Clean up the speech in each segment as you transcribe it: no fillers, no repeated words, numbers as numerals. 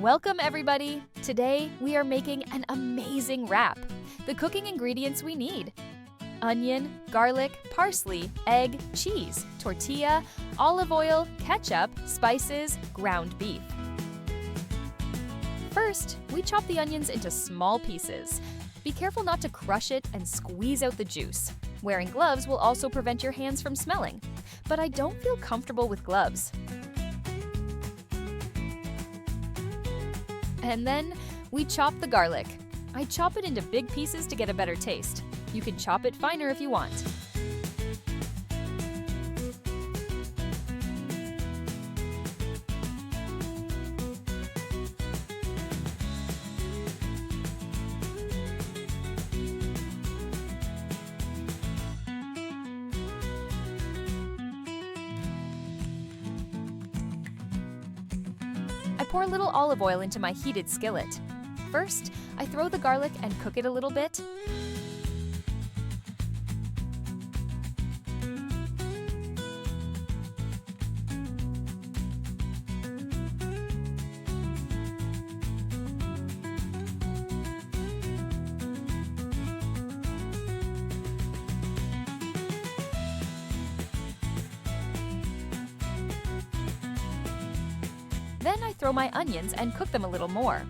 Welcome everybody! Today we are making an amazing wrap. The cooking ingredients we need: onion, garlic, parsley, egg, cheese, tortilla, olive oil, ketchup, spices, ground beef. First, we chop the onions into small pieces. Be careful not to crush it and squeeze out the juice. Wearing gloves will also prevent your hands from smelling, but I don't feel comfortable with gloves. And then we chop the garlic. I chop it into big pieces to get a better taste. You can chop it finer if you want. I pour a little olive oil into my heated skillet. First, I throw the garlic and cook it a little bit. Then I throw my onions and cook them a little more.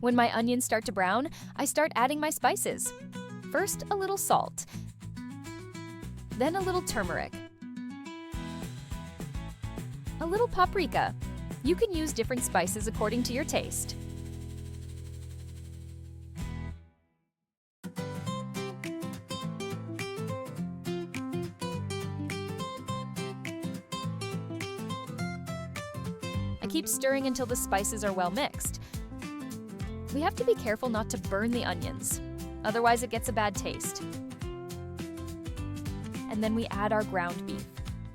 When my onions start to brown, I start adding my spices. First, a little salt, then a little turmeric, a little paprika. You can use different spices according to your taste. I keep stirring until the spices are well mixed. We have to be careful not to burn the onions, otherwise it gets a bad taste. And then we add our ground beef.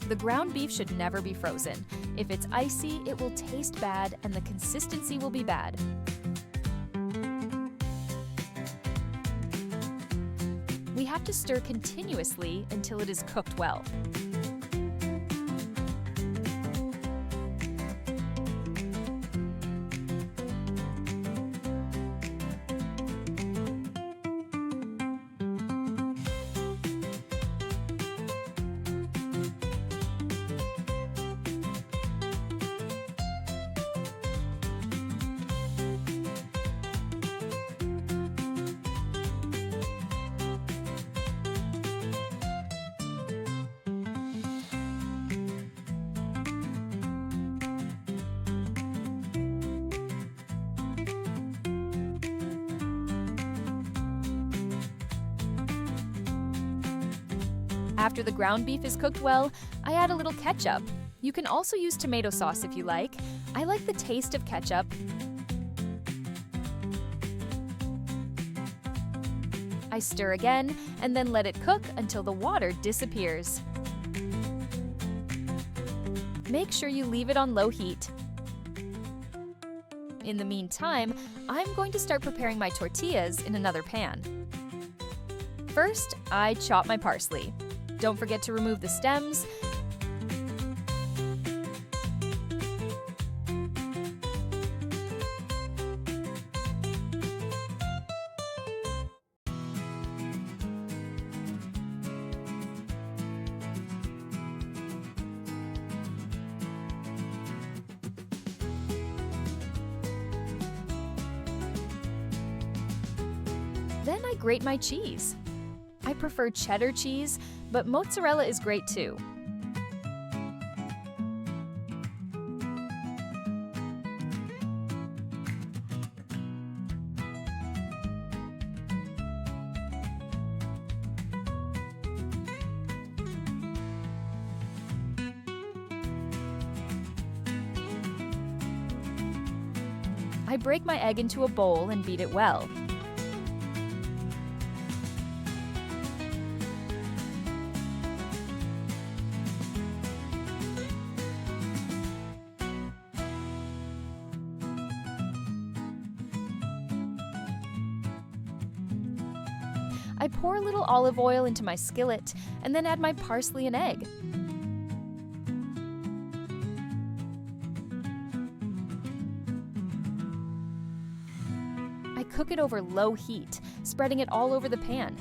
The ground beef should never be frozen. If it's icy, it will taste bad and the consistency will be bad. We have to stir continuously until it is cooked well. After the ground beef is cooked well, I add a little ketchup. You can also use tomato sauce if you like. I like the taste of ketchup. I stir again and then let it cook until the water disappears. Make sure you leave it on low heat. In the meantime, I'm going to start preparing my tortillas in another pan. First, I chop my parsley. Don't forget to remove the stems. Then I grate my cheese. I prefer cheddar cheese, but mozzarella is great too. I break my egg into a bowl and beat it well. I pour a little olive oil into my skillet and then add my parsley and egg. I cook it over low heat, spreading it all over the pan.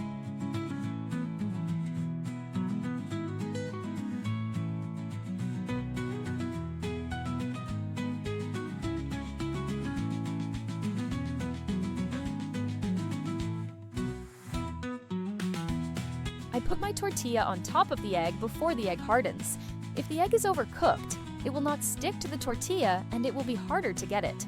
I put my tortilla on top of the egg before the egg hardens. If the egg is overcooked, it will not stick to the tortilla and it will be harder to get it.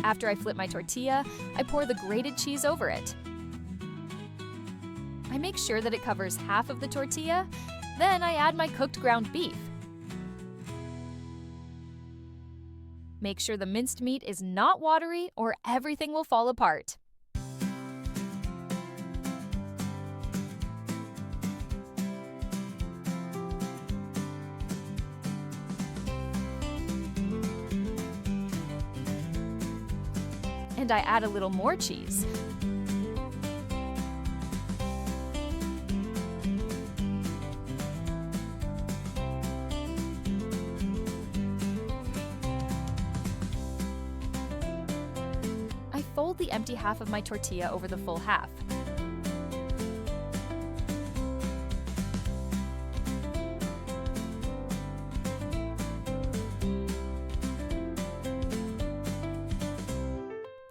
After I flip my tortilla, I pour the grated cheese over it. I make sure that it covers half of the tortilla, then I add my cooked ground beef. Make sure the minced meat is not watery or everything will fall apart. And I add a little more cheese. I fold the empty half of my tortilla over the full half.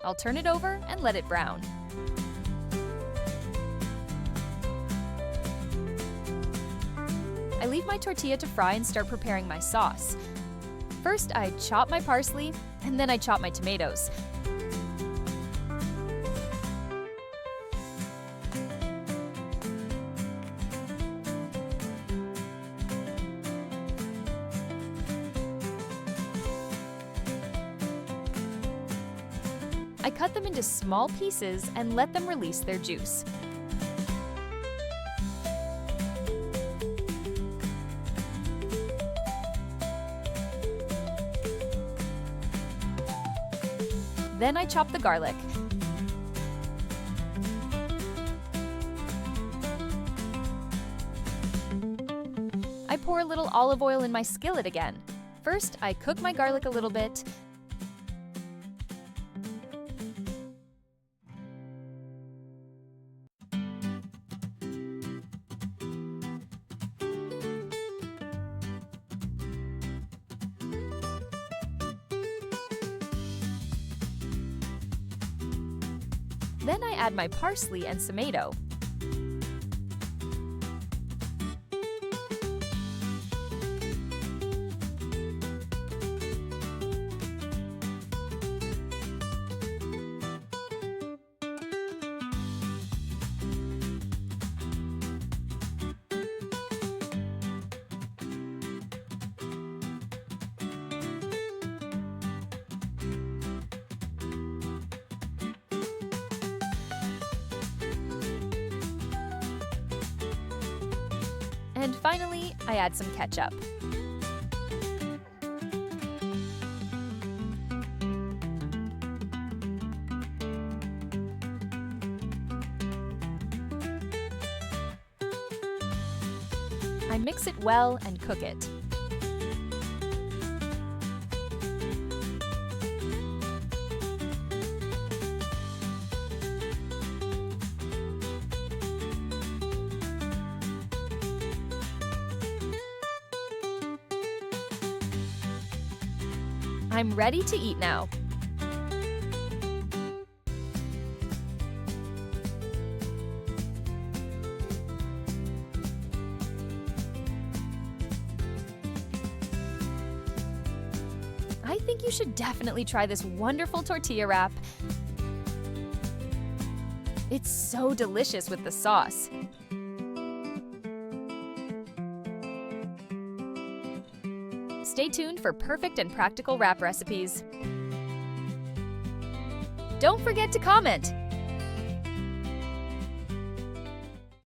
I'll turn it over and let it brown. I leave my tortilla to fry and start preparing my sauce. First, I chop my parsley, and then I chop my tomatoes. I cut them into small pieces and let them release their juice. Then I chop the garlic. I pour a little olive oil in my skillet again. First, I cook my garlic a little bit. Then I add my parsley and tomato. And finally, I add some ketchup. I mix it well and cook it. I'm ready to eat now. I think you should definitely try this wonderful tortilla wrap. It's so delicious with the sauce. Stay tuned for perfect and practical wrap recipes. Don't forget to comment!